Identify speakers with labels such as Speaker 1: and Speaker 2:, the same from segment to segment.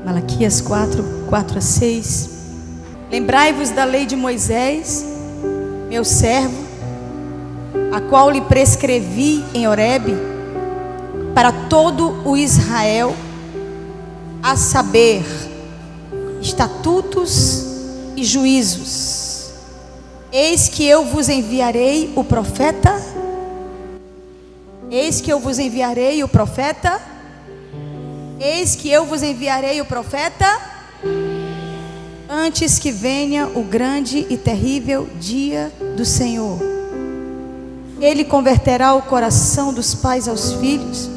Speaker 1: Malaquias 4, 4 a 6. Lembrai-vos da lei de Moisés, meu servo, a qual lhe prescrevi em Horebe, para todo o Israel, a saber, estatutos e juízos. Eis que eu vos enviarei o profeta. Eis que eu vos enviarei o profeta. Eis que eu vos enviarei o profeta, antes que venha o grande e terrível dia do Senhor. Ele converterá o coração dos pais aos filhos,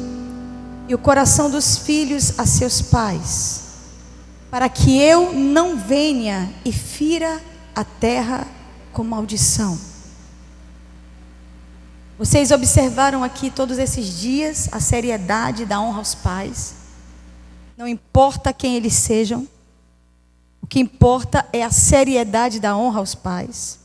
Speaker 1: e o coração dos filhos a seus pais, para que eu não venha e fira a terra com maldição. Vocês observaram aqui todos esses dias a seriedade da honra aos pais. Não importa quem eles sejam, o que importa é a seriedade da honra aos pais.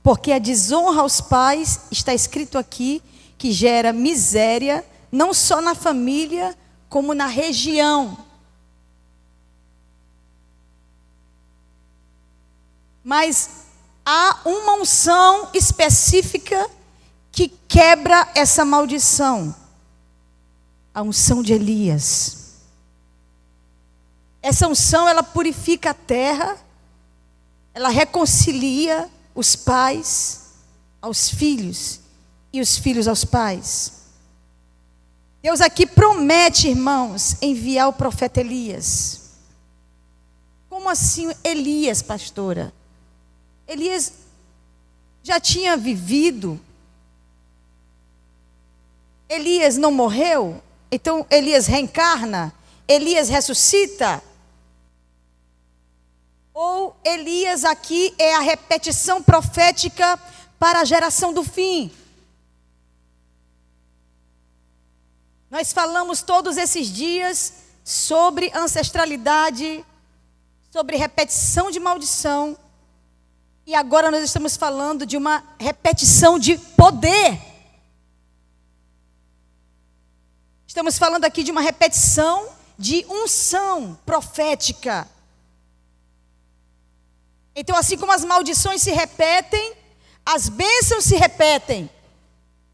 Speaker 1: Porque a desonra aos pais, está escrito aqui, que gera miséria, não só na família, como na região. Mas há uma unção específica que quebra essa maldição. A unção de Elias. Essa unção, ela purifica a terra, ela reconcilia os pais aos filhos e os filhos aos pais. Deus aqui promete, irmãos, enviar o profeta Elias. Como assim Elias, pastora? Elias já tinha vivido. Elias não morreu? Então Elias reencarna? Elias ressuscita? Ou Elias aqui é a repetição profética para a geração do fim? Nós falamos todos esses dias sobre ancestralidade, sobre repetição de maldição. E agora nós estamos falando de uma repetição de poder. Estamos falando aqui de uma repetição de unção profética. Então, assim como as maldições se repetem, as bênçãos se repetem.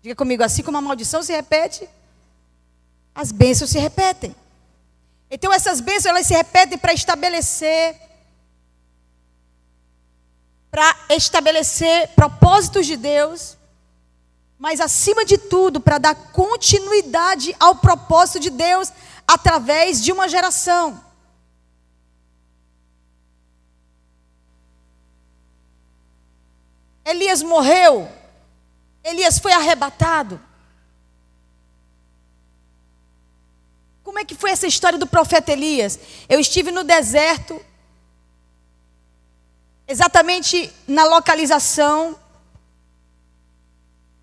Speaker 1: Diga comigo, assim como a maldição se repete, as bênçãos se repetem. Então, essas bênçãos, elas se repetem para estabelecer propósitos de Deus, mas acima de tudo, para dar continuidade ao propósito de Deus através de uma geração. Elias morreu, Elias foi arrebatado. Como é que foi essa história do profeta Elias? Eu estive no deserto, exatamente na localização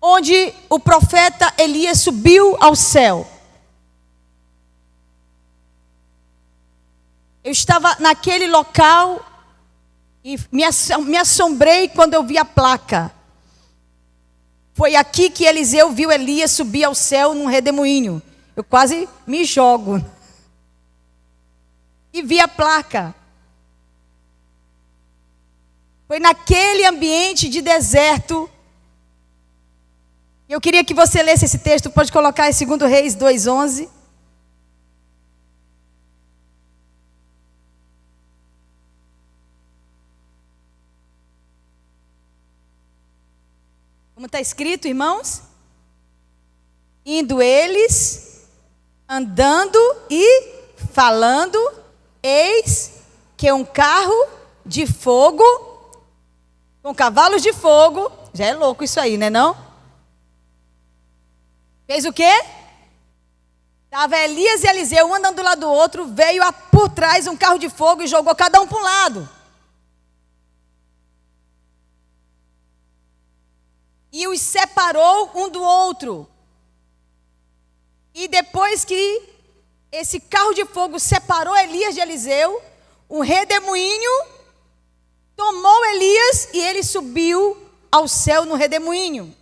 Speaker 1: onde o profeta Elias subiu ao céu. Eu estava naquele local e me assombrei quando eu vi a placa. Foi aqui que Eliseu viu Elias subir ao céu num redemoinho. Eu quase me jogo. E vi a placa. Foi naquele ambiente de deserto. Eu queria que você lesse esse texto. Pode colocar em 2 Reis 2:11. Como está escrito, irmãos? Indo eles, andando e falando, eis que um carro de fogo, com cavalos de fogo, já é louco isso aí, né não? Fez o quê? Estava Elias e Eliseu, um andando do lado do outro, veio por trás um carro de fogo e jogou cada um para um lado. E os separou um do outro. E depois que esse carro de fogo separou Elias de Eliseu, um redemoinho tomou Elias e ele subiu ao céu no redemoinho.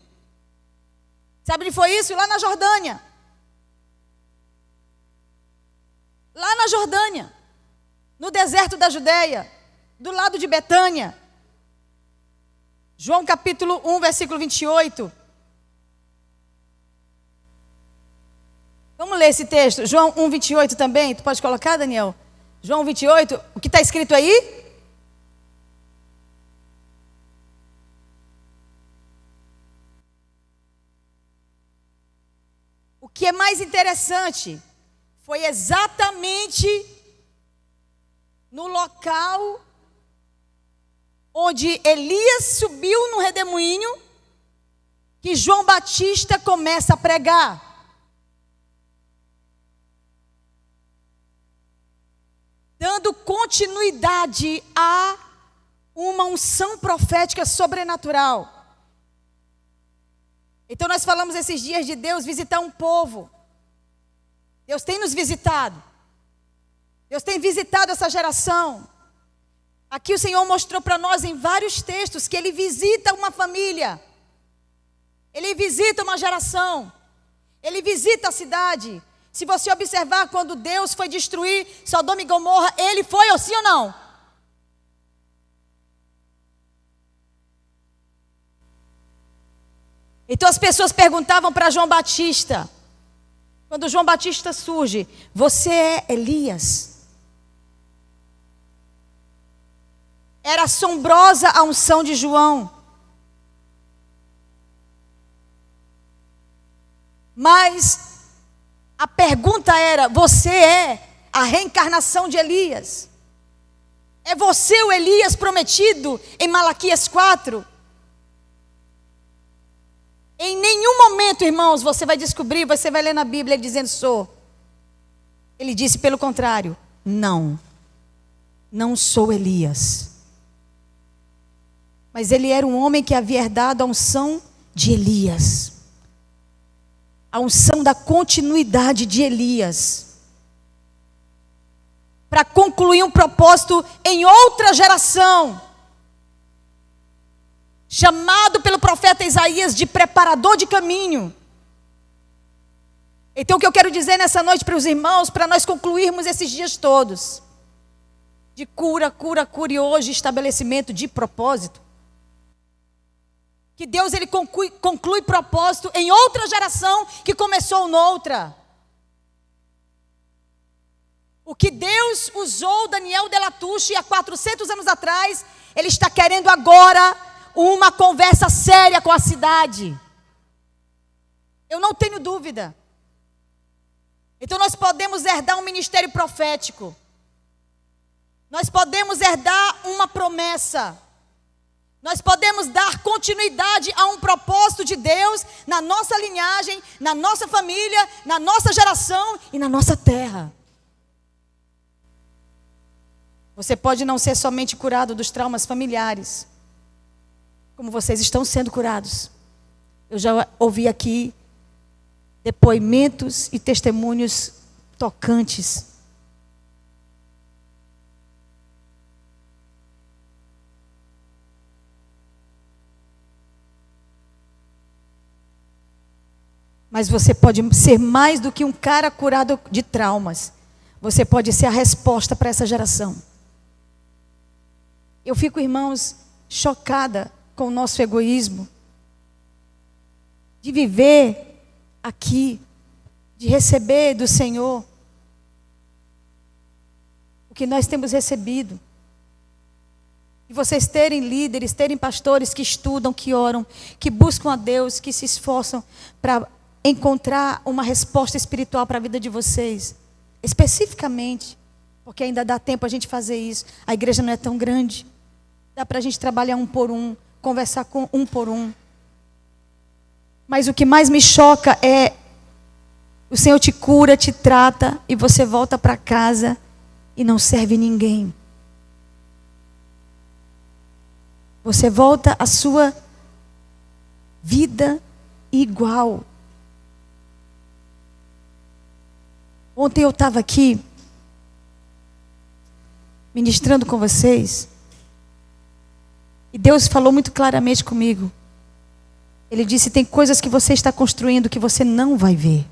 Speaker 1: Sabe onde foi isso? Lá na Jordânia. Lá na Jordânia. no deserto da Judeia, do lado de Betânia. João capítulo 1, versículo 28. Vamos ler esse texto. João 1, 28 também. Tu pode colocar, Daniel? João 1, 28. O que está escrito aí? O que é mais interessante foi exatamente no local onde Elias subiu no redemoinho que João Batista começa a pregar. Dando continuidade a uma unção profética sobrenatural. Então nós falamos esses dias de Deus visitar um povo. Deus tem nos visitado. Deus tem visitado essa geração. Aqui o Senhor mostrou para nós em vários textos que Ele visita uma família. Ele visita uma geração. Ele visita a cidade. Se você observar, quando Deus foi destruir Sodoma e Gomorra, Ele foi, ou sim ou não? Então as pessoas perguntavam para João Batista, quando João Batista surge: você é Elias? Era assombrosa a unção de João. Mas a pergunta era: você é a reencarnação de Elias? É você o Elias prometido em Malaquias 4? Em nenhum momento, irmãos, você vai descobrir, você vai ler na Bíblia dizendo sou. Ele disse pelo contrário: não sou Elias. Mas ele era um homem que havia herdado a unção de Elias. A unção da continuidade de Elias. Para concluir um propósito em outra geração. Chamado pelo profeta Isaías de preparador de caminho. Então o que eu quero dizer nessa noite para os irmãos, para nós concluirmos esses dias todos. De cura e hoje estabelecimento de propósito. Que Deus ele conclui propósito em outra geração que começou noutra. O que Deus usou Daniel de Latouche há 400 anos atrás, Ele está querendo agora uma conversa séria com a cidade. Eu não tenho dúvida. Então nós podemos herdar um ministério profético. Nós podemos herdar uma promessa. Nós podemos dar continuidade a um propósito de Deus na nossa linhagem, na nossa família, na nossa geração e na nossa terra. Você pode não ser somente curado dos traumas familiares, como vocês estão sendo curados. Eu já ouvi aqui depoimentos e testemunhos tocantes. Mas você pode ser mais do que um cara curado de traumas. Você pode ser a resposta para essa geração. Eu fico, irmãos, chocada com o nosso egoísmo. De viver aqui, de receber do Senhor o que nós temos recebido. E vocês terem líderes, terem pastores que estudam, que oram, que buscam a Deus, que se esforçam para encontrar uma resposta espiritual para a vida de vocês. Especificamente, porque ainda dá tempo a gente fazer isso. A igreja não é tão grande. Dá para a gente trabalhar um por um, conversar com um por um. Mas o que mais me choca é o Senhor te cura, te trata e você volta para casa e não serve ninguém. Você volta à sua vida igual. Ontem eu estava aqui ministrando com vocês e Deus falou muito claramente comigo. Ele disse: tem coisas que você está construindo que você não vai ver.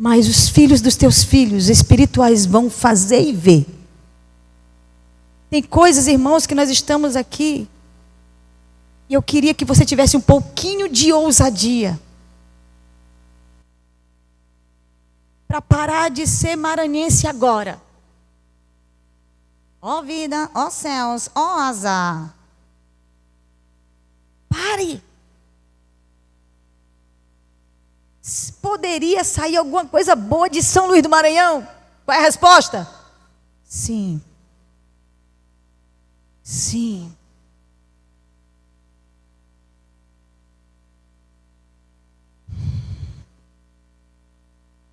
Speaker 1: mas os filhos dos teus filhos espirituais vão fazer e ver. Tem coisas, irmãos, que nós estamos aqui, e eu queria que você tivesse um pouquinho de ousadia para parar de ser maranhense agora. Ó vida, ó céus, ó azar. Pare. Poderia sair alguma coisa boa de São Luís do Maranhão? Qual é a resposta? Sim. Sim.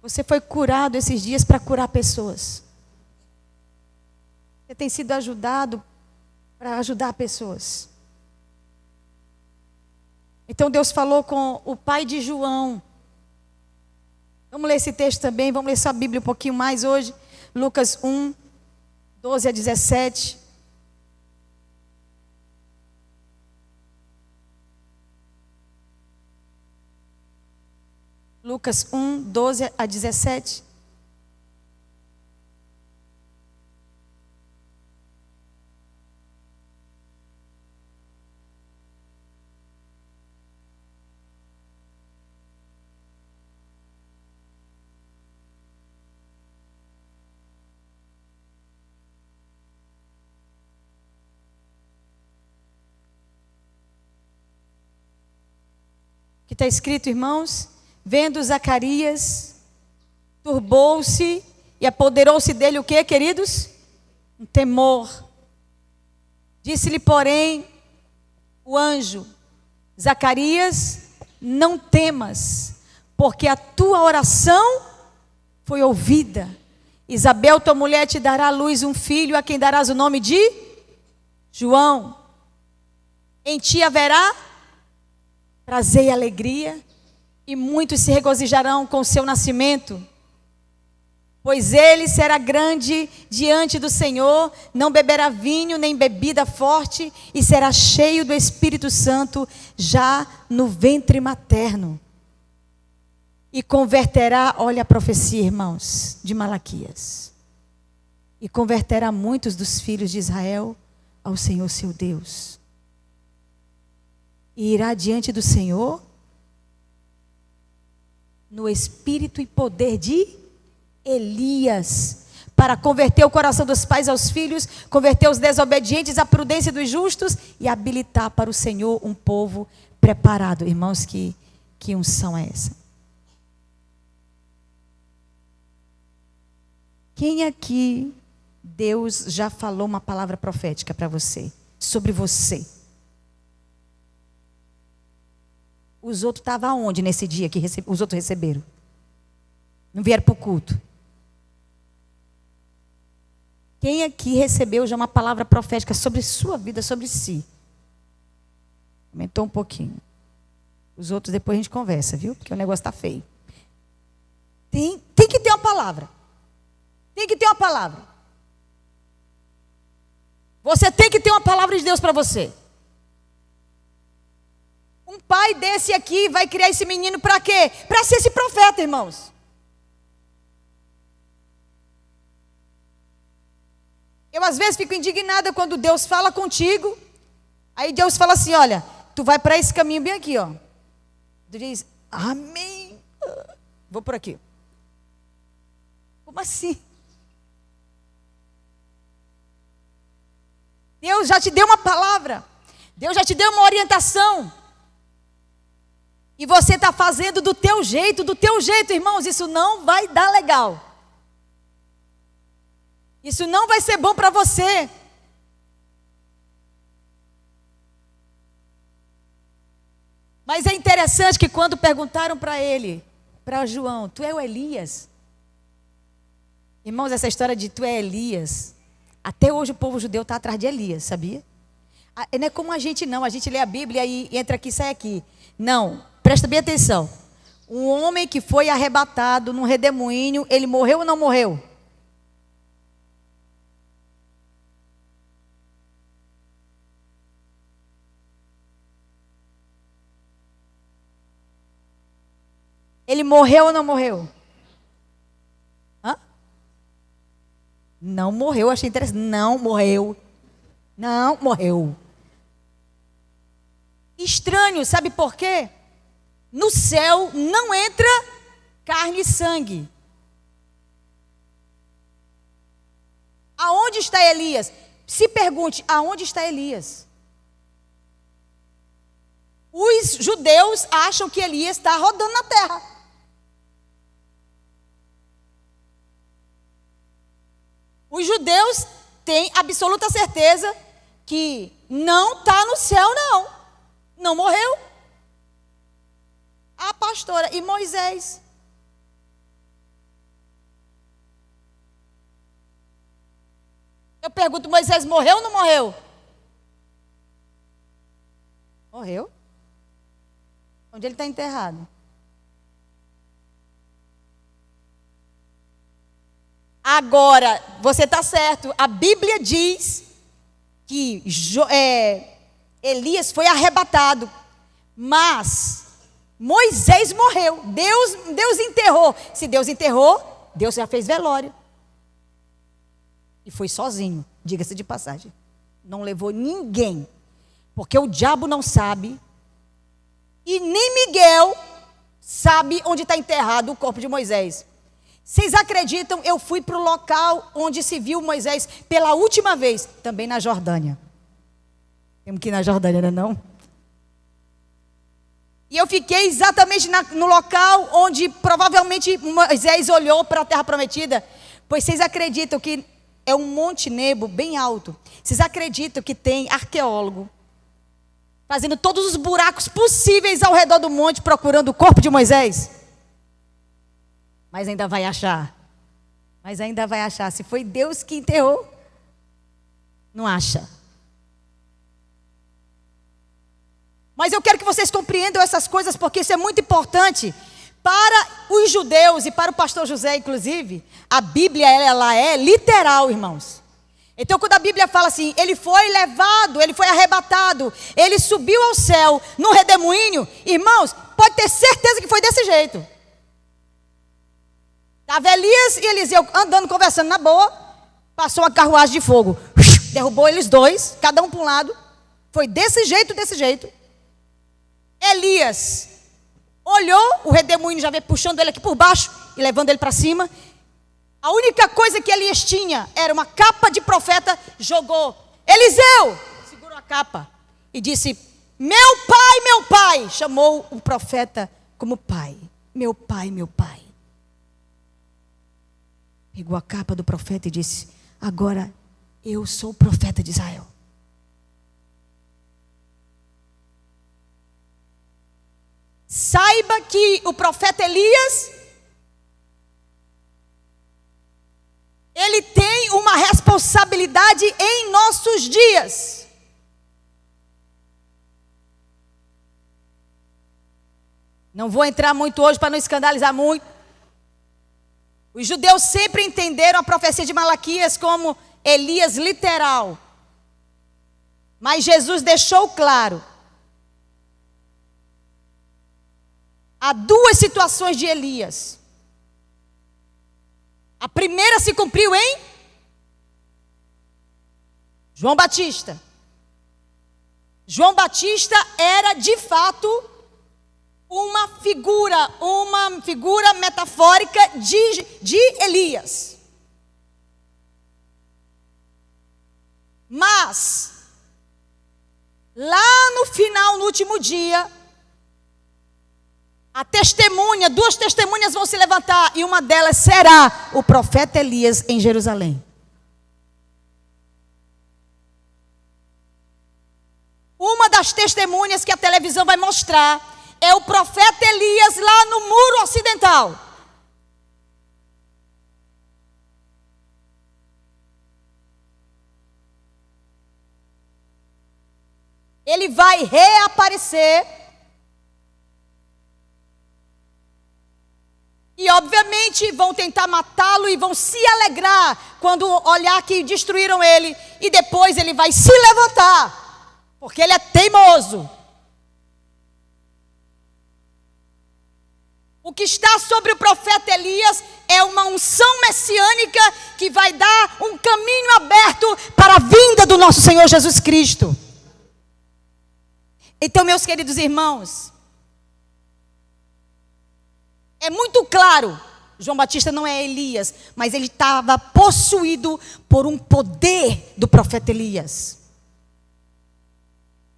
Speaker 1: Você foi curado esses dias para curar pessoas. Você tem sido ajudado para ajudar pessoas. Então Deus falou com o pai de João. Vamos ler esse texto também, vamos ler sua Bíblia um pouquinho mais hoje. Lucas 1, 12 a 17. Lucas 1, 12 a 17. Que está escrito, irmãos? Vendo Zacarias, turbou-se e apoderou-se dele o quê, queridos? Um temor. Disse-lhe, porém, o anjo: Zacarias, não temas, porque a tua oração foi ouvida. Isabel, tua mulher, te dará à luz um filho, a quem darás o nome de João. Em ti haverá prazer e alegria, e muitos se regozijarão com o seu nascimento, pois ele será grande diante do Senhor, não beberá vinho nem bebida forte, e será cheio do Espírito Santo já no ventre materno. E converterá, olha a profecia, irmãos, de Malaquias, e converterá muitos dos filhos de Israel ao Senhor seu Deus. E irá diante do Senhor no espírito e poder de Elias, para converter o coração dos pais aos filhos, converter os desobedientes à prudência dos justos e habilitar para o Senhor um povo preparado. Irmãos, que unção é essa? Quem aqui Deus já falou uma palavra profética para você, sobre você? Os outros estavam aonde nesse dia que os outros receberam? Não vieram para o culto. Quem aqui recebeu já uma palavra profética sobre sua vida, sobre si? Aumentou um pouquinho. Os outros depois a gente conversa, viu? Porque o negócio está feio. Tem que ter uma palavra. Tem que ter uma palavra. Você tem que ter uma palavra de Deus para você. Um pai desse aqui vai criar esse menino para quê? Para ser esse profeta, irmãos. Eu às vezes fico indignada quando Deus fala contigo. Aí Deus fala assim, olha, tu vai para esse caminho bem aqui, ó. Tu diz, amém. Vou por aqui. Como assim? Deus já te deu uma palavra. Deus já te deu uma orientação. E você está fazendo do teu jeito, irmãos. Isso não vai dar legal. Isso não vai ser bom para você. Mas é interessante que quando perguntaram para ele, para João, tu é o Elias? Irmãos, essa história de tu é Elias, até hoje o povo judeu está atrás de Elias, sabia? Não é como a gente não, a gente lê a Bíblia e entra aqui, sai aqui. Não, presta bem atenção. Um homem que foi arrebatado num redemoinho, ele morreu ou não morreu? Ele morreu ou não morreu? Não morreu, achei interessante. Não morreu. Não morreu. Estranho, sabe por quê? No céu não entra carne e sangue. Aonde está Elias? Se pergunte, aonde está Elias? Os judeus acham que Elias está rodando na terra. Os judeus têm absoluta certeza que não está no céu, não. Não morreu. A pastora e Moisés. Eu pergunto, Moisés morreu ou não morreu? Morreu. Onde ele está enterrado? Agora, você está certo. A Bíblia diz que Elias foi arrebatado. Mas Moisés morreu. Deus enterrou. Se Deus enterrou, Deus já fez velório. E foi sozinho, diga-se de passagem. Não levou ninguém. Porque o diabo não sabe. E nem Miguel sabe onde está enterrado o corpo de Moisés. Vocês acreditam? Eu fui para o local onde se viu Moisés pela última vez. Também na Jordânia. Temos que ir na Jordânia, não? E eu fiquei exatamente no local onde provavelmente Moisés olhou para a terra prometida. Pois vocês acreditam que é um monte Nebo bem alto. Vocês acreditam que tem arqueólogo fazendo todos os buracos possíveis ao redor do monte procurando o corpo de Moisés? Mas ainda vai achar. Mas ainda vai achar. Se foi Deus que enterrou, não acha. Mas eu quero que vocês compreendam essas coisas, porque isso é muito importante. Para os judeus e para o pastor José, inclusive, a Bíblia ela é literal, irmãos. Então, quando a Bíblia fala assim, ele foi levado, ele foi arrebatado, ele subiu ao céu no redemoinho, irmãos, pode ter certeza que foi desse jeito. Estava Elias e Eliseu andando, conversando na boa, passou uma carruagem de fogo, derrubou eles dois, cada um para um lado, foi desse jeito, desse jeito. Elias olhou, o redemoinho já veio puxando ele aqui por baixo e levando ele para cima. A única coisa que Elias tinha era uma capa de profeta, jogou. Eliseu segurou a capa e disse, meu pai, chamou o profeta como pai. Meu pai, meu pai. Pegou a capa do profeta e disse, agora eu sou o profeta de Israel. Saiba que o profeta Elias, ele tem uma responsabilidade em nossos dias. Não vou entrar muito hoje para não escandalizar muito. Os judeus sempre entenderam a profecia de Malaquias como Elias literal. Mas Jesus deixou claro. Há duas situações de Elias. A primeira se cumpriu em João Batista. João Batista era de fato uma figura metafórica de Elias. Mas lá no final, no último dia, duas testemunhas vão se levantar e uma delas será o profeta Elias em Jerusalém. Uma das testemunhas que a televisão vai mostrar é o profeta Elias lá no muro ocidental. Ele vai reaparecer. E obviamente vão tentar matá-lo e vão se alegrar quando olhar que destruíram ele. E depois ele vai se levantar, porque ele é teimoso. O que está sobre o profeta Elias é uma unção messiânica que vai dar um caminho aberto para a vinda do nosso Senhor Jesus Cristo. Então, meus queridos irmãos, é muito claro, João Batista não é Elias, mas ele estava possuído por um poder do profeta Elias.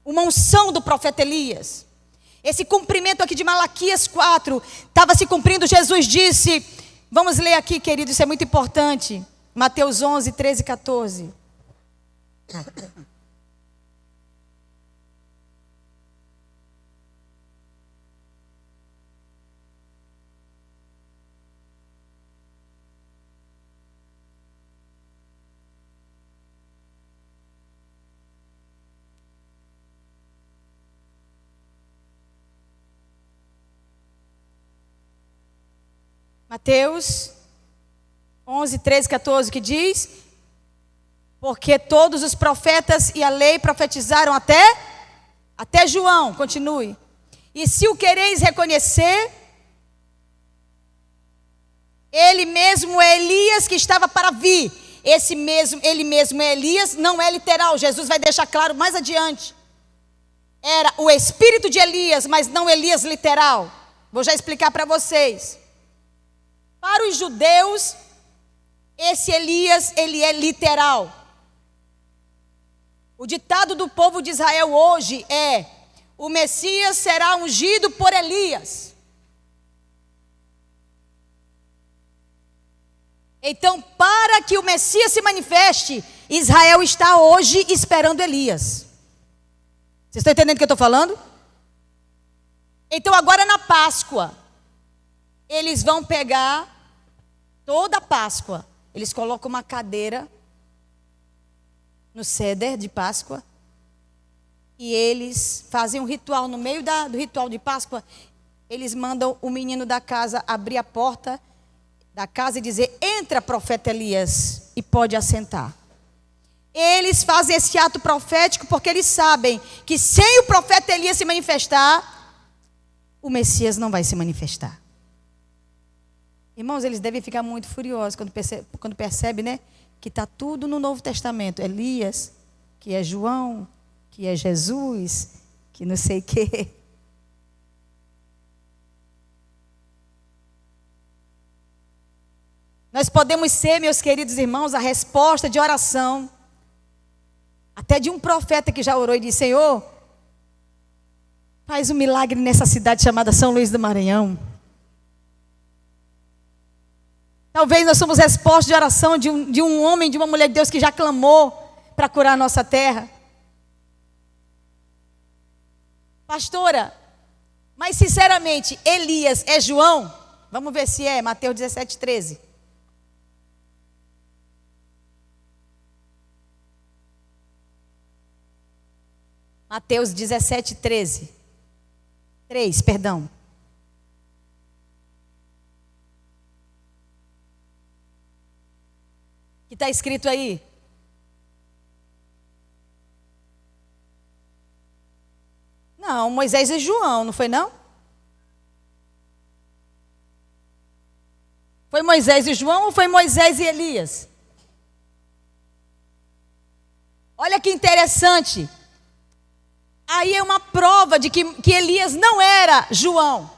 Speaker 1: Uma unção do profeta Elias. Esse cumprimento aqui de Malaquias 4 estava se cumprindo. Jesus disse, vamos ler aqui, querido, isso é muito importante. Mateus 11, 13 e 14. Mateus 11, 13, 14, que diz: porque todos os profetas e a lei profetizaram até João. Continue. E se o quereis reconhecer, ele mesmo é Elias que estava para vir. Ele mesmo é Elias, não é literal. Jesus vai deixar claro mais adiante. Era o espírito de Elias, mas não Elias literal. Vou já explicar para vocês. Para os judeus, esse Elias, ele é literal. O ditado do povo de Israel hoje é: o Messias será ungido por Elias. Então, para que o Messias se manifeste, Israel está hoje esperando Elias. Vocês estão entendendo o que eu estou falando? Então, agora na Páscoa, eles vão pegar toda a Páscoa. Eles colocam uma cadeira no ceder de Páscoa. E eles fazem um ritual. No meio do ritual de Páscoa, eles mandam o menino da casa abrir a porta da casa e dizer: entra, profeta Elias, e pode assentar. Eles fazem esse ato profético porque eles sabem que sem o profeta Elias se manifestar, o Messias não vai se manifestar. Irmãos, eles devem ficar muito furiosos quando percebem, né, que está tudo no Novo Testamento. Elias, que é João, que é Jesus, que não sei o quê. Nós podemos ser, meus queridos irmãos, a resposta de oração, até de um profeta que já orou e disse: Senhor, faz um milagre nessa cidade chamada São Luís do Maranhão. Talvez nós somos resposta de oração de um homem, de uma mulher de Deus que já clamou para curar a nossa terra. Pastora, mas sinceramente, Elias é João? Vamos ver se é, Mateus 17, 13. Mateus 17, 13. 3, perdão. Que está escrito aí? Não, Moisés e João, não foi não? Foi Moisés e João ou foi Moisés e Elias? Olha que interessante. Aí é uma prova de que Elias não era João.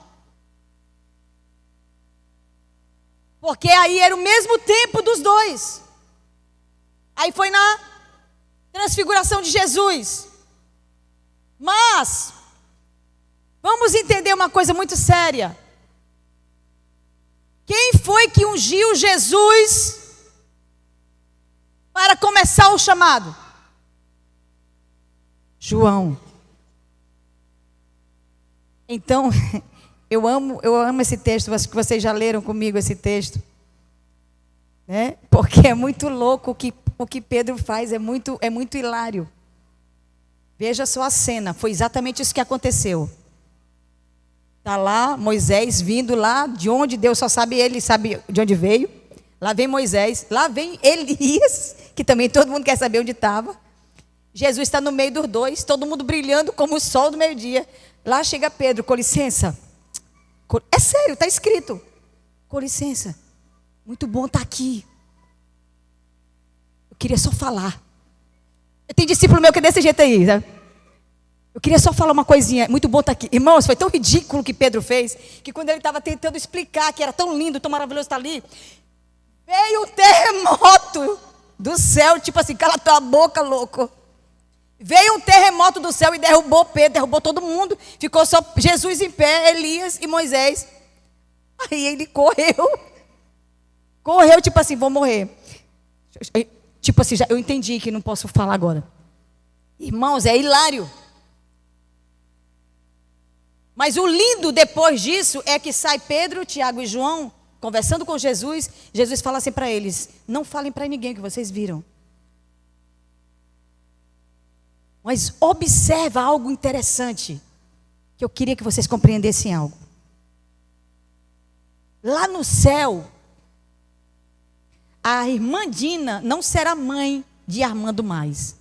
Speaker 1: Porque aí era o mesmo tempo dos dois. Aí foi na transfiguração de Jesus. Mas, vamos entender uma coisa muito séria. Quem foi que ungiu Jesus para começar o chamado? João. Então, eu amo esse texto, acho que vocês já leram comigo esse texto. Né? Porque é muito louco o que Pedro faz, é muito hilário. Veja só a cena, foi exatamente isso que aconteceu. Está lá Moisés vindo lá de onde Deus só sabe, ele sabe de onde veio. Lá vem Moisés, lá vem Elias, que também todo mundo quer saber onde estava. Jesus está no meio dos dois, todo mundo brilhando como o sol do meio-dia. Lá chega Pedro: com licença. É sério, está escrito. Com licença, muito bom estar aqui. queria só falar. Eu tenho discípulo meu que é desse jeito aí, sabe? Eu queria só falar uma coisinha, muito bom estar aqui. Irmãos, foi tão ridículo o que Pedro fez, que quando ele estava tentando explicar que era tão lindo, tão maravilhoso estar ali, veio um terremoto do céu, tipo assim, cala tua boca, louco. Veio um terremoto do céu e derrubou Pedro, derrubou todo mundo. Ficou só Jesus em pé, Elias e Moisés. Aí ele correu. Correu, tipo assim, vou morrer. Tipo assim, eu entendi que não posso falar agora. Irmãos, é hilário. Mas o lindo depois disso é que sai Pedro, Tiago e João conversando com Jesus. Jesus fala assim para eles: não falem para ninguém o que vocês viram. Mas observa algo interessante, que eu queria que vocês compreendessem algo. Lá no céu, a irmã Dina não será mãe de Armando mais.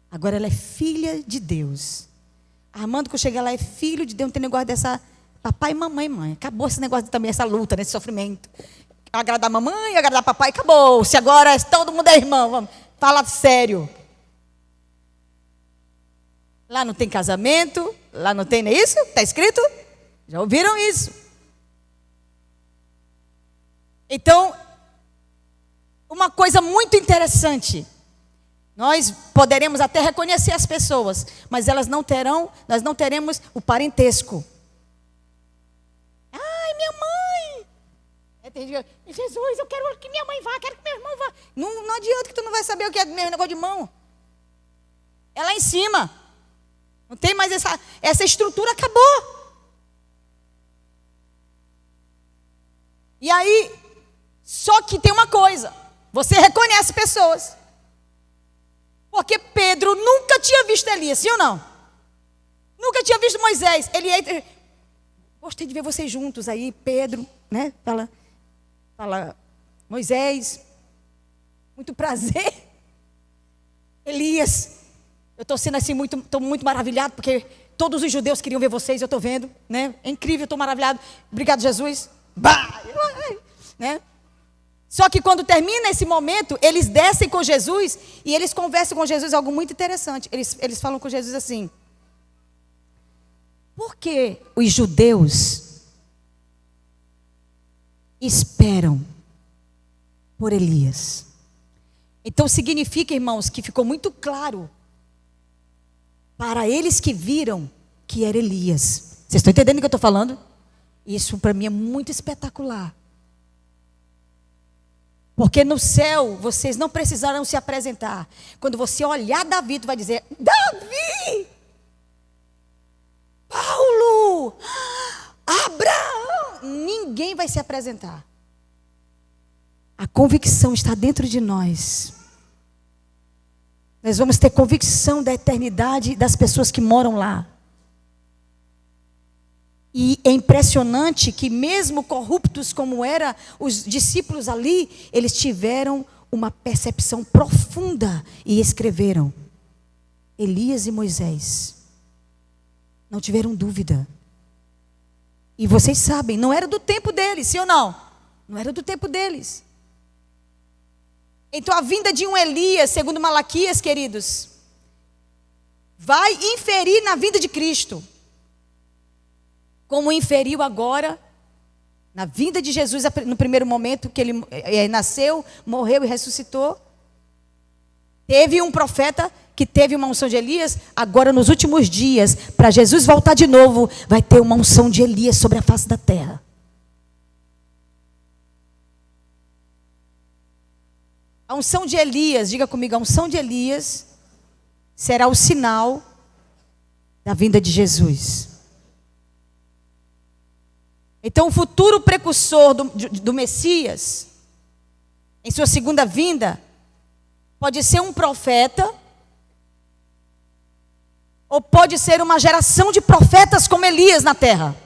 Speaker 1: Agora ela é filha de Deus. Armando, quando chega lá, é filho de Deus. Não tem negócio dessa papai e mamãe, mãe. Acabou esse negócio também, essa luta, esse sofrimento. Agradar a mamãe, agradar a papai, acabou. Se agora todo mundo é irmão, vamos. Fala sério. Lá não tem casamento, lá não tem, não é isso? Está escrito? Já ouviram isso? Então, uma coisa muito interessante. Nós poderemos até reconhecer as pessoas, mas nós não teremos o parentesco. Ai, minha mãe! Jesus, eu quero que minha mãe vá, quero que meu irmão vá. Não adianta que tu não vai saber o que é meu negócio de mão. É lá em cima. Não tem mais essa estrutura, acabou. E aí, só que tem uma coisa. Você reconhece pessoas. Porque Pedro nunca tinha visto Elias, sim ou não? Nunca tinha visto Moisés. Ele entra. Gostei de ver vocês juntos aí, Pedro, né? Fala, Moisés. Muito prazer. Elias. Eu estou sendo assim, estou muito maravilhado, porque todos os judeus queriam ver vocês, eu estou vendo, né? É incrível, estou maravilhado. Obrigado, Jesus. Bah! Né? Só que quando termina esse momento, eles descem com Jesus e eles conversam com Jesus algo muito interessante. Eles falam com Jesus assim: por que os judeus esperam por Elias? Então significa, irmãos, que ficou muito claro para eles que viram que era Elias. Vocês estão entendendo o que eu estou falando? Isso para mim é muito espetacular. Porque no céu, vocês não precisarão se apresentar. Quando você olhar Davi, tu vai dizer: Davi! Paulo! Abraão! Ninguém vai se apresentar. A convicção está dentro de nós. Nós vamos ter convicção da eternidade das pessoas que moram lá. E é impressionante que mesmo corruptos como eram os discípulos ali, eles tiveram uma percepção profunda e escreveram: Elias e Moisés. Não tiveram dúvida. E vocês sabem, não era do tempo deles, sim ou não? Não era do tempo deles. Então a vinda de um Elias, segundo Malaquias, queridos, vai inferir na vinda de Cristo. Como inferiu agora na vinda de Jesus no primeiro momento que ele nasceu, morreu e ressuscitou. Teve um profeta que teve uma unção de Elias. Agora nos últimos dias, para Jesus voltar de novo, vai ter uma unção de Elias sobre a face da terra. A unção de Elias, diga comigo, a unção de Elias será o sinal da vinda de Jesus. Então, o futuro precursor do Messias, em sua segunda vinda, pode ser um profeta, ou pode ser uma geração de profetas como Elias na terra.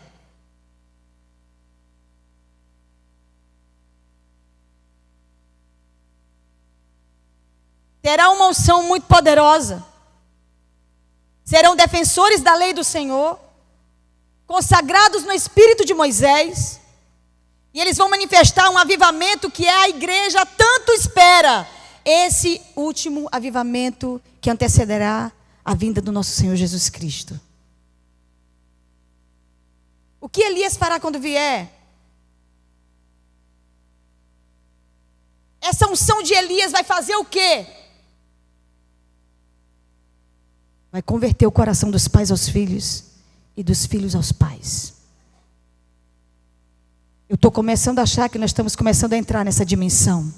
Speaker 1: Terá uma unção muito poderosa. Serão defensores da lei do Senhor, consagrados no espírito de Moisés, e eles vão manifestar um avivamento que a igreja tanto espera. esse último avivamento que antecederá a vinda do nosso Senhor Jesus Cristo. O que Elias fará quando vier? Essa unção de Elias vai fazer o quê? Vai converter o coração dos pais aos filhos e dos filhos aos pais. Eu estou começando a achar que nós estamos começando a entrar nessa dimensão.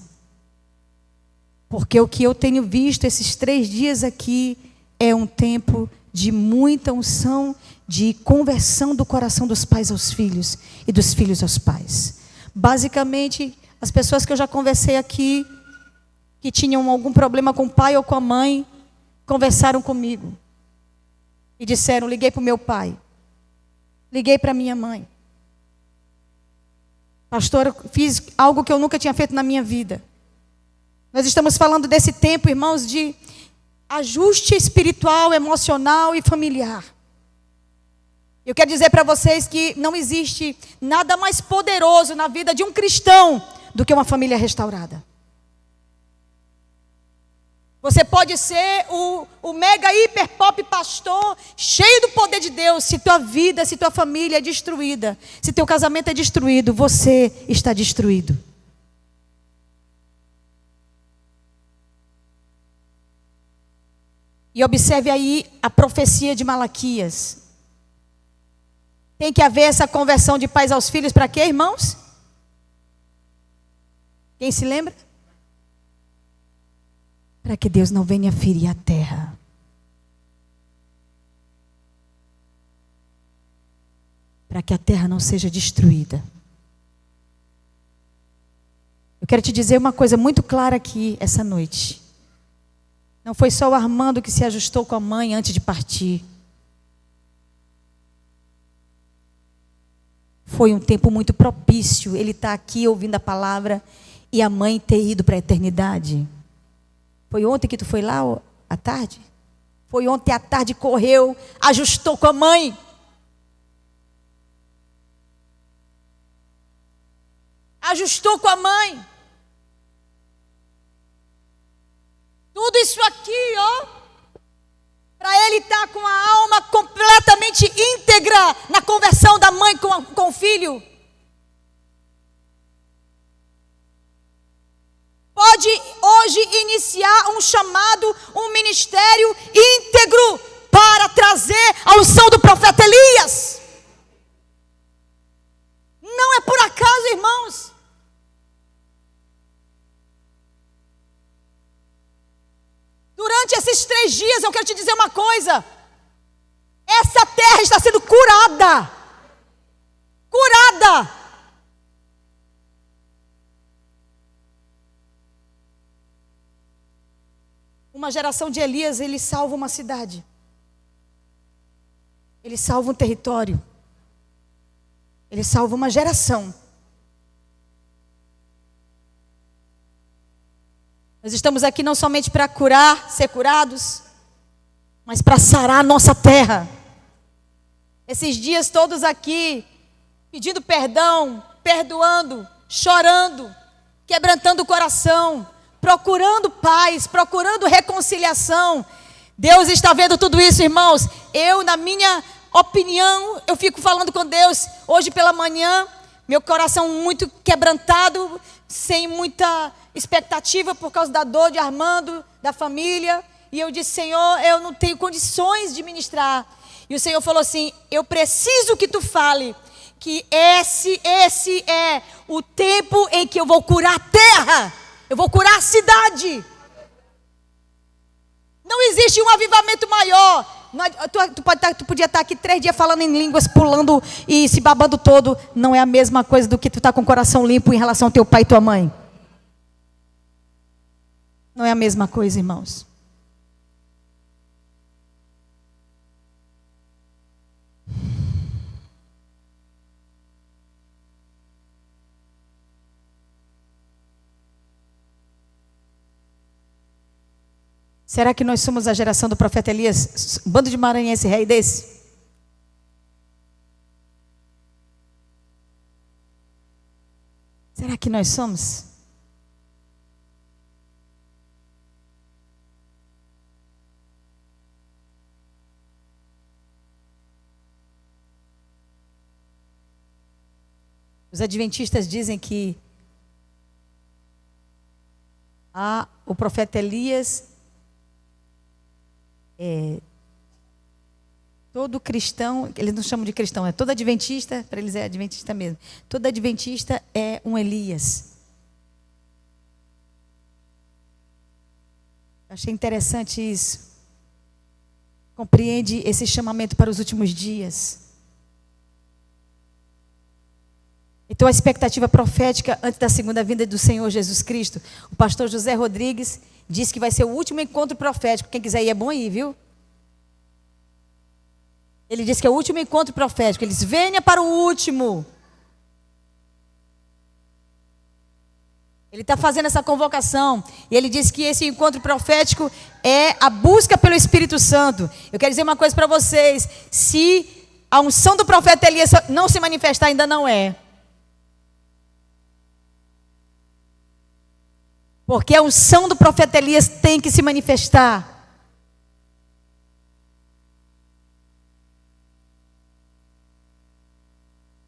Speaker 1: Porque o que eu tenho visto esses 3 dias aqui é um tempo de muita unção, de conversão do coração dos pais aos filhos e dos filhos aos pais. Basicamente, as pessoas que eu já conversei aqui, que tinham algum problema com o pai ou com a mãe, conversaram comigo. E disseram, liguei para o meu pai. Liguei para a minha mãe. Pastor, eu fiz algo que eu nunca tinha feito na minha vida. Nós estamos falando desse tempo, irmãos, de ajuste espiritual, emocional e familiar. Eu quero dizer para vocês que não existe nada mais poderoso na vida de um cristão do que uma família restaurada. Você pode ser o mega hiper pop pastor, cheio do poder de Deus. Se tua vida, se tua família é destruída, se teu casamento é destruído, você está destruído. E observe aí a profecia de Malaquias. Tem que haver essa conversão de pais aos filhos para quê, irmãos? Quem se lembra? Para que Deus não venha ferir a terra. Para que a terra não seja destruída. Eu quero te dizer uma coisa muito clara aqui essa noite. Não foi só o Armando que se ajustou com a mãe antes de partir. Foi um tempo muito propício. Ele está aqui ouvindo a palavra e a mãe ter ido para a eternidade. Foi ontem que tu foi lá à tarde? Foi ontem à tarde, correu, ajustou com a mãe. Ajustou com a mãe. Tudo isso aqui, ó, para ele estar com a alma completamente íntegra na conversão da mãe com o filho. Pode hoje iniciar um chamado, um ministério íntegro para trazer a unção do profeta Elias. Não é por acaso, irmãos. Durante esses 3 dias, eu quero te dizer uma coisa. Essa terra está sendo curada. Curada. Uma geração de Elias, ele salva uma cidade. Ele salva um território. Ele salva uma geração. Nós estamos aqui não somente para curar, ser curados, mas para sarar a nossa terra. Esses dias todos aqui, pedindo perdão, perdoando, chorando, quebrantando o coração, procurando paz, procurando reconciliação. Deus está vendo tudo isso, irmãos. Eu, na minha opinião, eu fico falando com Deus. Hoje pela manhã, meu coração muito quebrantado, sem muita expectativa por causa da dor de Armando, da família. E eu disse, Senhor, eu não tenho condições de ministrar. E o Senhor falou assim, eu preciso que tu fale que esse é o tempo em que eu vou curar a terra. Eu vou curar a cidade. Não existe um avivamento maior. Tu podia estar aqui 3 dias falando em línguas, pulando e se babando todo. Não é a mesma coisa do que tu estar com o coração limpo em relação ao teu pai e tua mãe. Não é a mesma coisa, irmãos. Será que nós somos a geração do profeta Elias? Um bando de maranhense rei desse? Será que nós somos? Os adventistas dizem que o profeta Elias, todo cristão, eles não chamam de cristão, todo adventista, para eles é adventista mesmo. Todo adventista é um Elias. Achei interessante isso. Compreende esse chamamento para os últimos dias. Então, a expectativa profética antes da segunda vinda do Senhor Jesus Cristo. O pastor José Rodrigues disse que vai ser o último encontro profético. Quem quiser ir é bom ir, viu? Ele disse que é o último encontro profético. Ele diz: venha para o último. Ele está fazendo essa convocação. E ele disse que esse encontro profético é a busca pelo Espírito Santo. Eu quero dizer uma coisa para vocês. Se a unção do profeta Elias não se manifestar, ainda não é. Porque a unção do profeta Elias tem que se manifestar.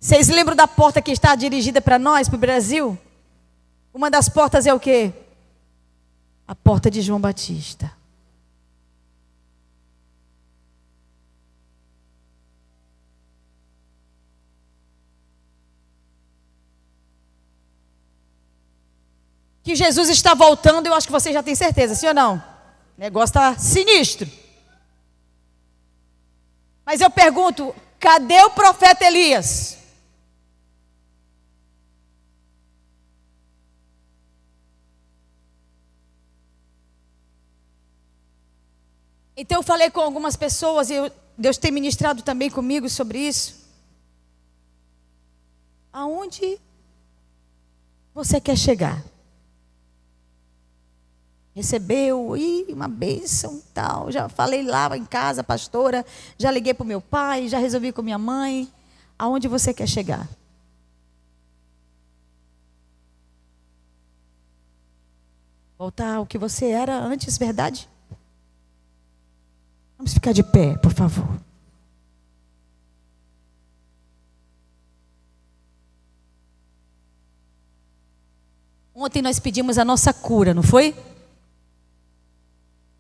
Speaker 1: Vocês lembram da porta que está dirigida para nós, para o Brasil? Uma das portas é o quê? A porta de João Batista. Que Jesus está voltando, eu acho que você já tem certeza, sim ou não? O negócio está sinistro. Mas eu pergunto, cadê o profeta Elias? Então eu falei com algumas pessoas, e Deus tem ministrado também comigo sobre isso. Aonde você quer chegar? Recebeu, uma bênção, tal. Já falei lá em casa, pastora. Já liguei para o meu pai, já resolvi com minha mãe. Aonde você quer chegar? Voltar ao que você era antes, verdade? Vamos ficar de pé, por favor. Ontem nós pedimos a nossa cura, não foi?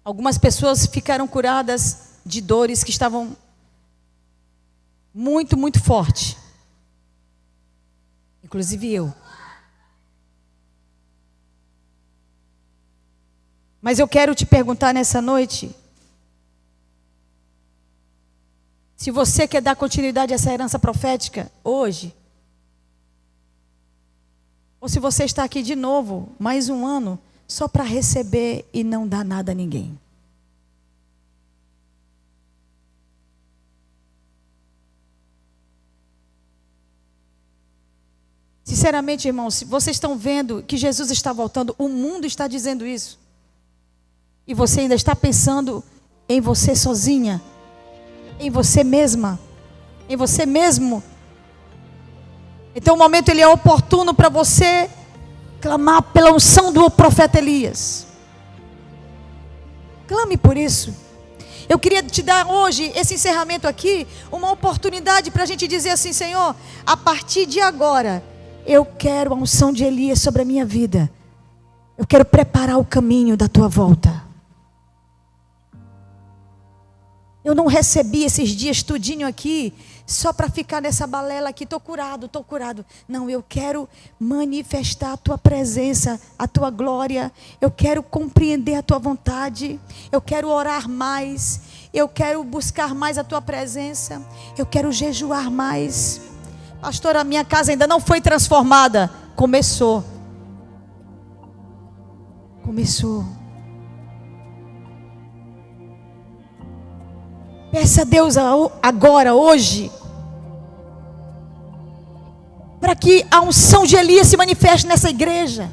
Speaker 1: Algumas pessoas ficaram curadas de dores que estavam muito, muito fortes. Inclusive eu. Mas eu quero te perguntar nessa noite, se você quer dar continuidade a essa herança profética hoje, ou se você está aqui de novo, mais um ano, só para receber e não dar nada a ninguém. Sinceramente, irmãos, vocês estão vendo que Jesus está voltando, o mundo está dizendo isso. E você ainda está pensando em você sozinha, em você mesma, em você mesmo. Então o momento ele é oportuno para você clamar pela unção do profeta Elias. Clame por isso. Eu queria te dar hoje, esse encerramento aqui, uma oportunidade para a gente dizer assim: Senhor, a partir de agora, eu quero a unção de Elias sobre a minha vida. Eu quero preparar o caminho da tua volta. Eu não recebi esses dias tudinho aqui só para ficar nessa balela aqui, estou curado, estou curado. Não, eu quero manifestar a tua presença, a tua glória. Eu quero compreender a tua vontade. Eu quero orar mais. Eu quero buscar mais a tua presença. Eu quero jejuar mais. Pastor, a minha casa ainda não foi transformada. Começou. Peça a Deus agora, hoje, para que a unção de Elias se manifeste nessa igreja.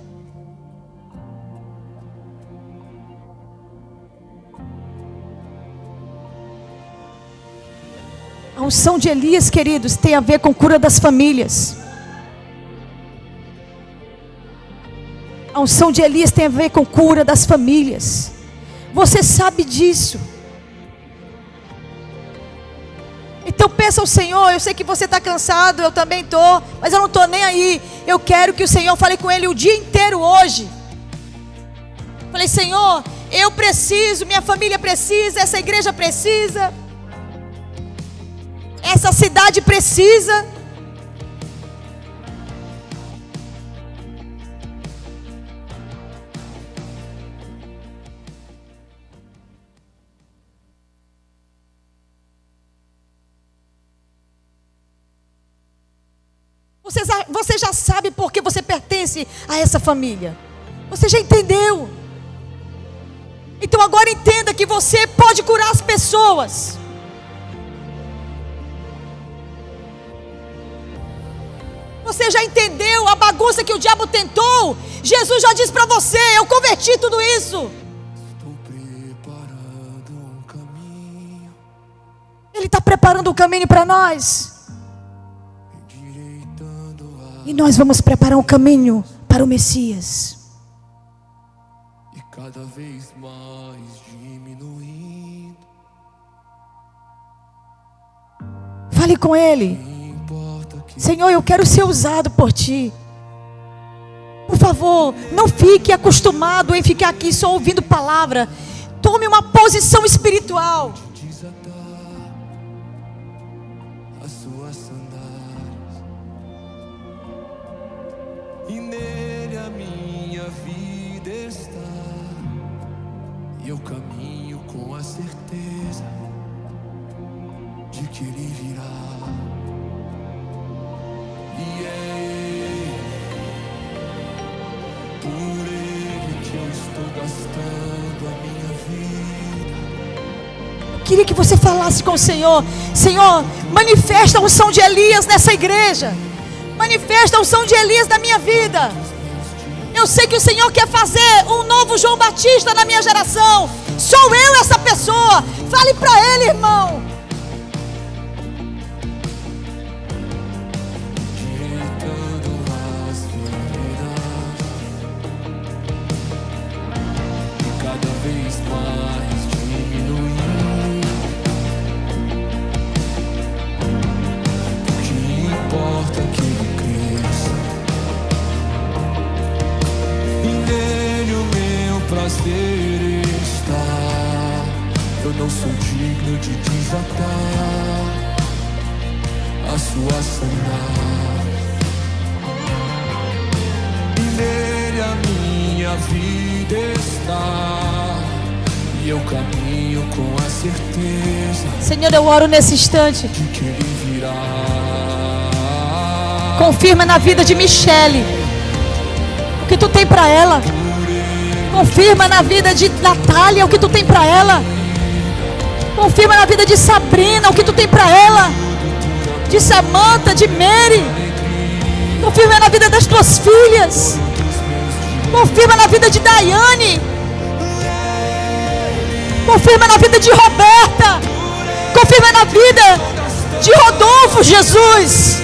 Speaker 1: A unção de Elias, queridos, tem a ver com cura das famílias. A unção de Elias tem a ver com cura das famílias. Você sabe disso. Então peça ao Senhor. Eu sei que você está cansado, eu também estou, mas eu não estou nem aí. Eu quero que o Senhor fale com ele o dia inteiro hoje. Falei: Senhor, eu preciso, minha família precisa, essa igreja precisa, essa cidade precisa. Você já sabe por que você pertence a essa família. Você já entendeu. Então agora entenda que você pode curar as pessoas. Você já entendeu a bagunça que o diabo tentou? Jesus já disse para você: eu converti tudo isso.
Speaker 2: Estou preparando um caminho.
Speaker 1: Ele está preparando um caminho para nós. E nós vamos preparar um caminho para o Messias.
Speaker 2: E cada vez mais diminuindo.
Speaker 1: Fale com Ele: Senhor, eu quero ser usado por Ti. Por favor, não fique acostumado em ficar aqui só ouvindo palavra. Tome uma posição espiritual.
Speaker 2: Desatar as suas sandálias. E nele a minha vida está. E eu caminho com a certeza de que Ele virá. E é por Ele que eu estou gastando a minha vida.
Speaker 1: Queria que você falasse com o Senhor: Senhor, manifesta a unção de Elias nessa igreja. Manifesta a unção de Elias na minha vida. Eu sei que o Senhor quer fazer um novo João Batista na minha geração. Sou eu essa pessoa. Fale para Ele, irmão.
Speaker 2: Direitando as veredas. E cada vez mais diminuindo. O que importa é que Ele cresça. E nele o meu prazer está. Eu não sou digno de desatar as suas sandálias. E nele a minha vida está. E eu caminho com a certeza,
Speaker 1: Senhor, eu oro nesse instante.
Speaker 2: de que Ele virá.
Speaker 1: Confirma na vida de Michele o que Tu tem para ela. Confirma na vida de Natália o que Tu tem para ela. Confirma na vida de Sabrina o que Tu tem para ela. De Samantha, de Mary. Confirma na vida das Tuas filhas. Confirma na vida de Daiane. Confirma na vida de Roberta. Confirma na vida de Rodolfo, Jesus.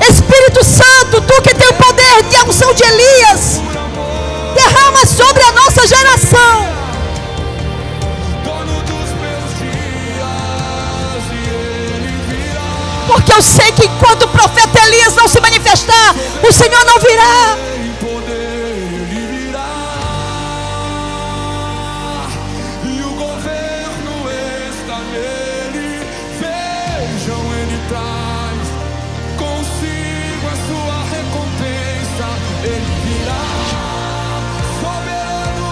Speaker 1: Espírito Santo, Tu que tem o poder de unção de Elias, derrama sobre a nossa geração.
Speaker 2: Dono dos meus dias, e Ele virá.
Speaker 1: Porque eu sei que enquanto o profeta Elias não se manifestar, o Senhor não virá.
Speaker 2: Em poder Ele virá. E o governo está nele. Vejam, Ele traz consigo a sua recompensa. Ele virá. Soberano,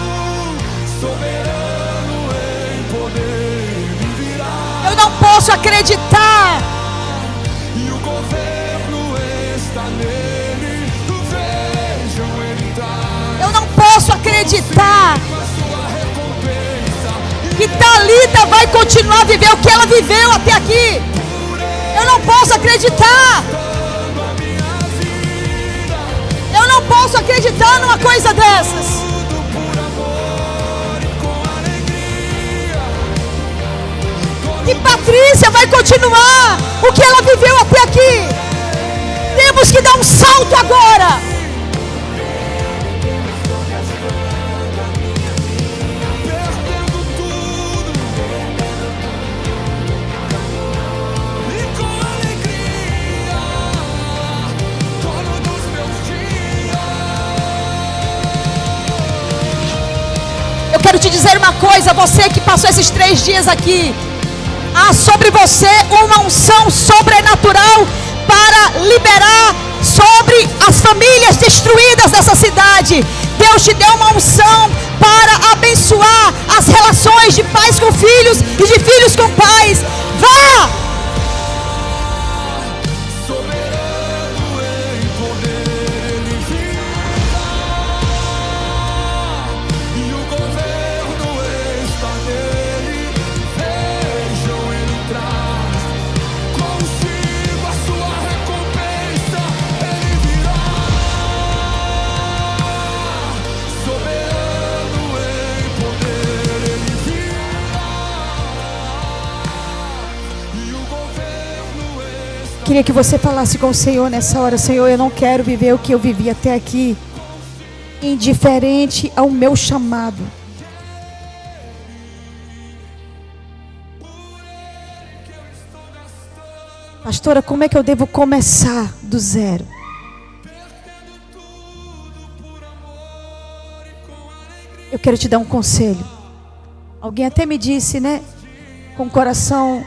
Speaker 2: soberano em poder. Ele virá.
Speaker 1: Eu não posso acreditar
Speaker 2: E o governo está nele. Vejam, Ele traz
Speaker 1: Eu não posso acreditar
Speaker 2: a sua recompensa.
Speaker 1: que Thalita vai continuar a viver o que ela viveu até aqui. Eu não posso acreditar. Eu não posso acreditar numa coisa dessas. E Patrícia vai continuar o que ela viveu até aqui. Temos que dar um salto agora.
Speaker 2: Perdendo tudo. E
Speaker 1: quero te dizer uma coisa, você que passou esses 3 dias aqui, há sobre você uma unção sobrenatural para liberar sobre as famílias destruídas dessa cidade. Deus te deu uma unção para abençoar as relações de pais com filhos e de filhos com pais. Vá! Queria que você falasse com o Senhor nessa hora: Senhor, eu não quero viver o que eu vivi até aqui, indiferente ao meu chamado. Pastora, como é que eu devo começar do zero? Eu quero te dar um conselho. Alguém até me disse, né, com coração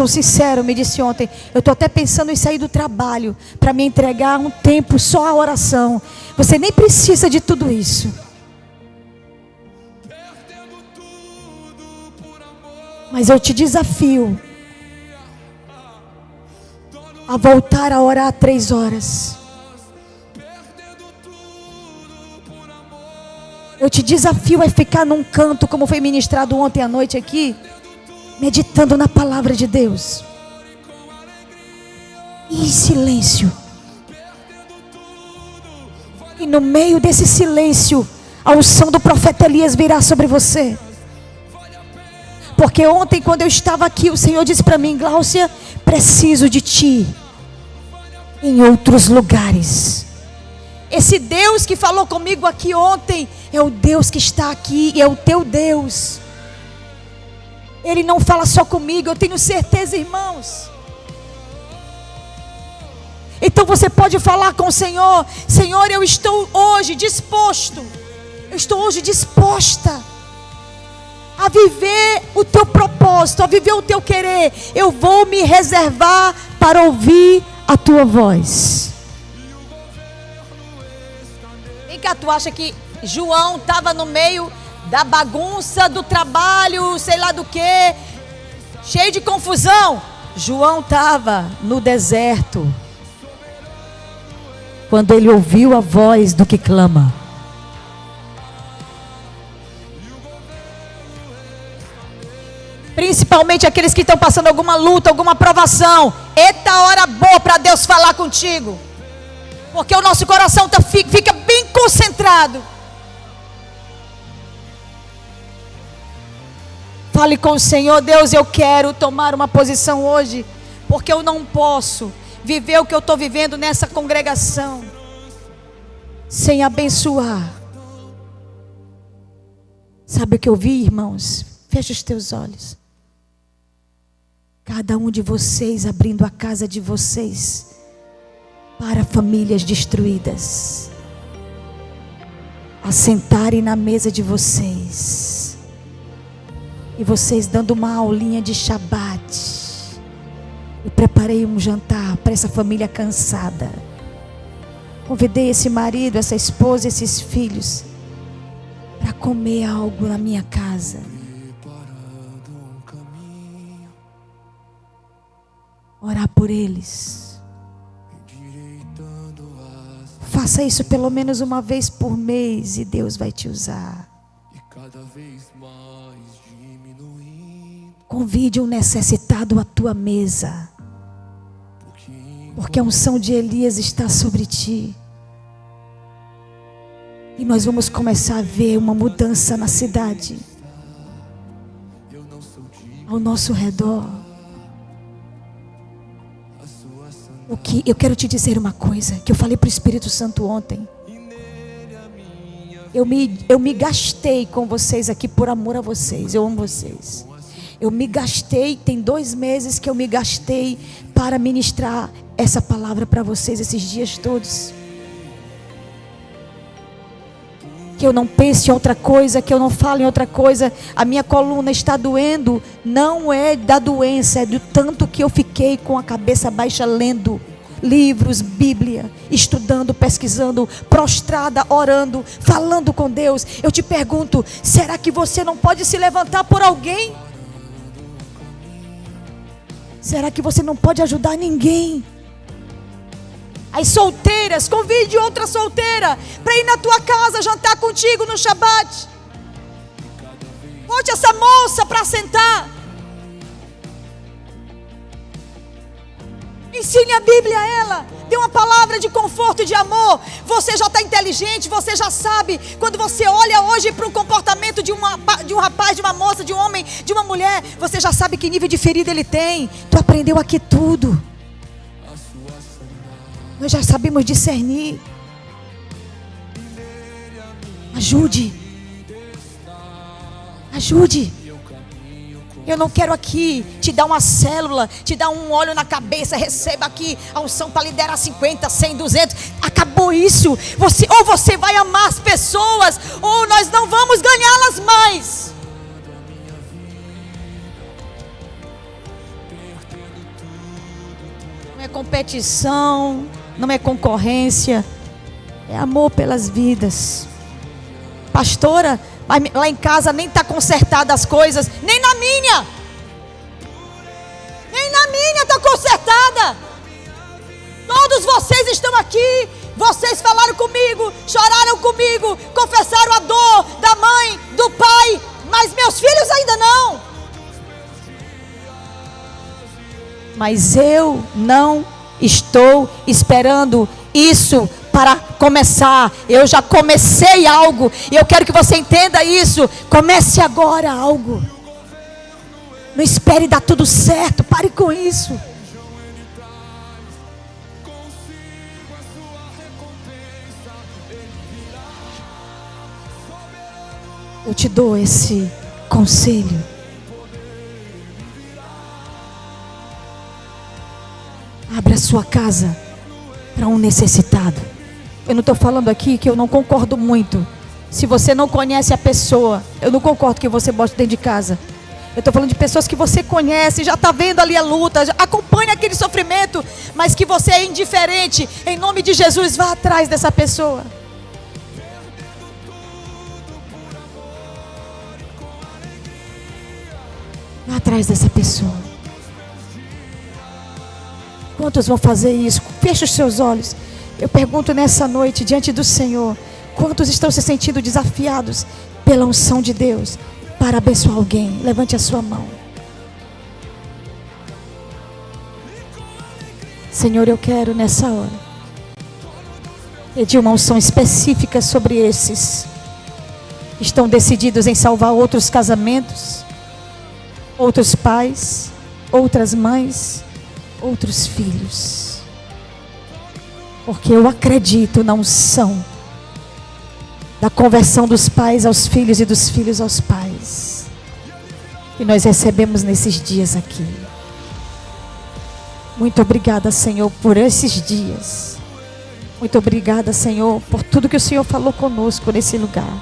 Speaker 1: sincero, me disse ontem: eu estou até pensando em sair do trabalho para me entregar um tempo só à oração. Você nem precisa de tudo isso. Mas eu te desafio a voltar a orar 3 horas. Eu te desafio a ficar num canto, como foi ministrado ontem à noite aqui, meditando na palavra de Deus, e em silêncio. E no meio desse silêncio, a unção do profeta Elias virá sobre você. Porque ontem, quando eu estava aqui, o Senhor disse para mim: Gláucia, preciso de ti em outros lugares. Esse Deus que falou comigo aqui ontem é o Deus que está aqui e é o teu Deus. Ele não fala só comigo, eu tenho certeza, irmãos. Então você pode falar com o Senhor: Senhor, eu estou hoje disposto, eu estou hoje disposta a viver o teu propósito, a viver o teu querer. Eu vou me reservar para ouvir a tua voz. Vem cá, tu acha que João estava no meio da bagunça do trabalho, sei lá do que, cheio de confusão? João estava no deserto, quando ele ouviu a voz do que clama. Principalmente aqueles que estão passando alguma luta, alguma provação. Eita, hora boa para Deus falar contigo, porque o nosso coração fica bem concentrado. Fale com o Senhor: Deus, eu quero tomar uma posição hoje, porque eu não posso viver o que eu estou vivendo nessa congregação sem abençoar. Sabe o que eu vi, irmãos? Feche os teus olhos. Cada um de vocês abrindo a casa de vocês para famílias destruídas, a sentarem na mesa de vocês, e vocês dando uma aulinha de Shabat. Eu preparei um jantar para essa família cansada. Convidei esse marido, essa esposa, esses filhos para comer algo na minha casa. Orar por eles. Faça isso pelo menos uma vez por mês e Deus vai te usar. Convide um necessitado à tua mesa, porque a unção de Elias está sobre ti. E nós vamos começar a ver uma mudança na cidade, ao nosso redor. Eu quero te dizer uma coisa que eu falei para o Espírito Santo ontem. Eu me gastei com vocês aqui por amor a vocês. Eu amo vocês. Eu me gastei, tem 2 meses que eu me gastei para ministrar essa palavra para vocês esses dias todos. que eu não pense em outra coisa, que eu não fale em outra coisa. A minha coluna está doendo, não é da doença, é do tanto que eu fiquei com a cabeça baixa lendo livros, Bíblia, estudando, pesquisando, prostrada, orando, falando com Deus. Eu te pergunto, será que você não pode se levantar por alguém? Será que você não pode ajudar ninguém? As solteiras, convide outra solteira para ir na tua casa jantar contigo no Shabat. Bote essa moça para sentar. Ensine a Bíblia a ela. Dê uma palavra de conforto e de amor. Você já está inteligente, você já sabe. Quando você olha hoje para o comportamento de um rapaz, de uma moça, de um homem, de uma mulher, você já sabe que nível de ferida ele tem. Tu aprendeu aqui tudo. Nós já sabemos discernir. Ajude. Ajude. Eu não quero aqui te dar uma célula, te dar um óleo na cabeça, receba aqui a unção para liderar 50, 100, 200. Acabou isso. Ou você vai amar as pessoas, ou nós não vamos ganhá-las mais. Não é competição, não é concorrência, é amor pelas vidas. Pastora, mas lá em casa nem está consertada as coisas, nem na minha está consertada. Todos vocês estão aqui, vocês falaram comigo, choraram comigo, confessaram a dor da mãe, do pai, mas meus filhos ainda não. Mas eu não estou esperando isso para começar. Eu já comecei algo e eu quero que você entenda isso. Comece agora algo. Não espere dar tudo certo. Pare com isso. Eu te dou esse conselho. Abra a sua casa para um necessitado. Eu não estou falando aqui que eu não concordo muito. Se você não conhece a pessoa, eu não concordo que você bote dentro de casa. Eu estou falando de pessoas que você conhece, já está vendo ali a luta, acompanha aquele sofrimento, mas que você é indiferente. Em nome de Jesus, vá atrás dessa pessoa. Vá atrás dessa pessoa. Quantos vão fazer isso? Feche os seus olhos. Eu pergunto nessa noite, diante do Senhor, quantos estão se sentindo desafiados pela unção de Deus para abençoar alguém? Levante a sua mão. Senhor, eu quero nessa hora pedir uma unção específica sobre esses que estão decididos em salvar outros casamentos, outros pais, outras mães, outros filhos. Porque eu acredito na unção da conversão dos pais aos filhos e dos filhos aos pais, que nós recebemos nesses dias aqui. Muito obrigada, Senhor, por esses dias. Muito obrigada, Senhor, por tudo que o Senhor falou conosco nesse lugar.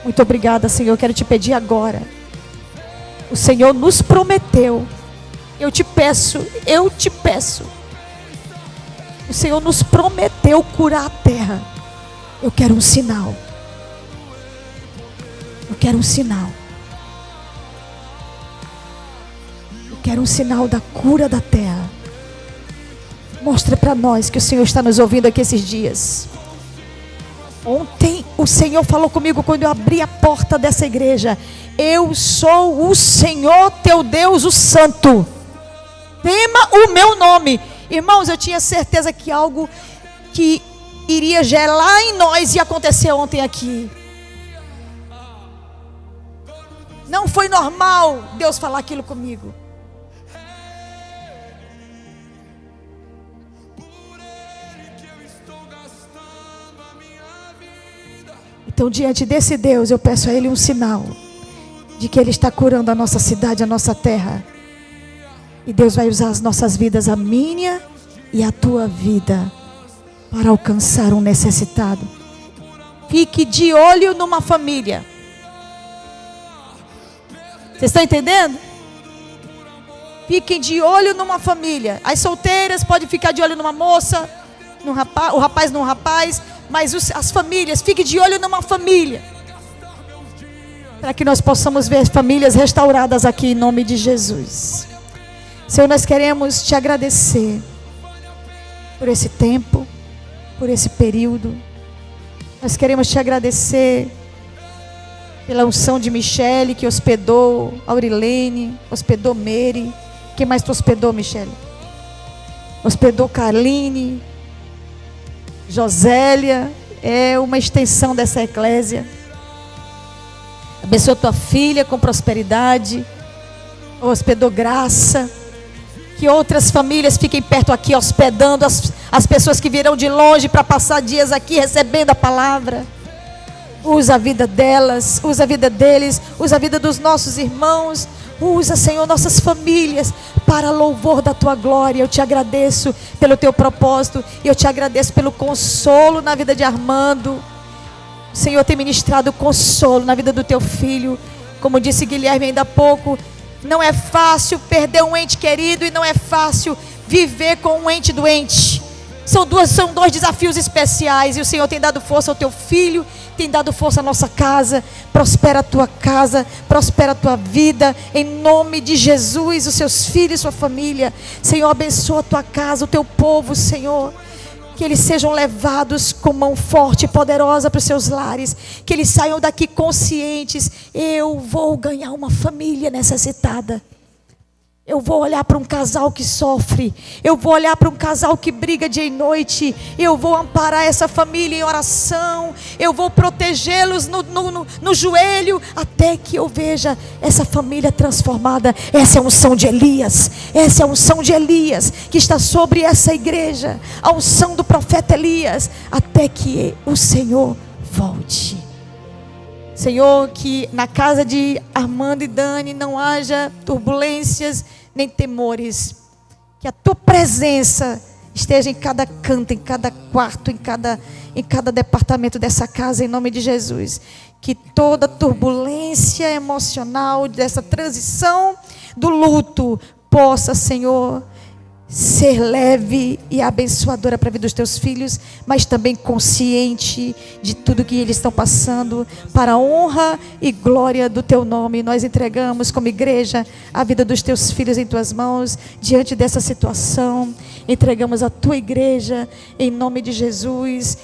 Speaker 1: Muito obrigada, Senhor. Eu quero te pedir agora. O Senhor nos prometeu. Eu te peço. O Senhor nos prometeu curar a terra. Eu quero um sinal. Eu quero um sinal. Eu quero um sinal da cura da terra. Mostra para nós que o Senhor está nos ouvindo aqui esses dias. Ontem o Senhor falou comigo quando eu abri a porta dessa igreja. Eu sou o Senhor teu Deus, o Santo. Tema o meu nome. Irmãos, eu tinha certeza que algo que iria gelar em nós ia acontecer ontem aqui. Não foi normal Deus falar aquilo comigo. Então, diante desse Deus, eu peço a Ele um sinal de que Ele está curando a nossa cidade, a nossa terra. E Deus vai usar as nossas vidas, a minha e a tua vida, para alcançar um necessitado. Fique de olho numa família. Vocês estão entendendo? Fiquem de olho numa família. As solteiras podem ficar de olho numa moça, num rapaz, o rapaz num rapaz, mas as famílias, fiquem de olho numa família. Para que nós possamos ver famílias restauradas aqui em nome de Jesus. Senhor, nós queremos te agradecer por esse tempo, por esse período. Nós queremos te agradecer pela unção de Michele, que hospedou Aurilene, hospedou Mary. Quem mais tu hospedou, Michele? Hospedou Carline, Josélia. É uma extensão dessa eclésia. Abençoa tua filha com prosperidade. Hospedou Graça. Que outras famílias fiquem perto aqui, hospedando as pessoas que virão de longe para passar dias aqui recebendo a palavra. Usa a vida delas, usa a vida deles, usa a vida dos nossos irmãos. Usa, Senhor, nossas famílias para louvor da tua glória. Eu te agradeço pelo teu propósito. E eu te agradeço pelo consolo na vida de Armando. O Senhor tem ministrado consolo na vida do teu filho. Como disse Guilherme ainda há pouco, não é fácil perder um ente querido e não é fácil viver com um ente doente. São dois desafios especiais. E o Senhor tem dado força ao teu filho, tem dado força à nossa casa. Prospera a tua casa, prospera a tua vida, em nome de Jesus, os seus filhos, sua família. Senhor, abençoa a tua casa, o teu povo, Senhor. Que eles sejam levados com mão forte e poderosa para os seus lares. Que eles saiam daqui conscientes. Eu vou ganhar uma família necessitada. Eu vou olhar para um casal que sofre. Eu vou olhar para um casal que briga dia e noite. Eu vou amparar essa família em oração. Eu vou protegê-los no joelho. Até que eu veja essa família transformada. Essa é a unção de Elias. Essa é a unção de Elias que está sobre essa igreja. A unção do profeta Elias. Até que o Senhor volte. Senhor, que na casa de Armando e Dani não haja turbulências nem temores. Que a tua presença esteja em cada canto, em cada quarto, em cada departamento dessa casa, em nome de Jesus. Que toda turbulência emocional dessa transição do luto possa, Senhor, ser leve e abençoadora para a vida dos teus filhos, mas também consciente de tudo que eles estão passando, para a honra e glória do teu nome. Nós entregamos como igreja a vida dos teus filhos em tuas mãos, diante dessa situação. Entregamos a tua igreja em nome de Jesus.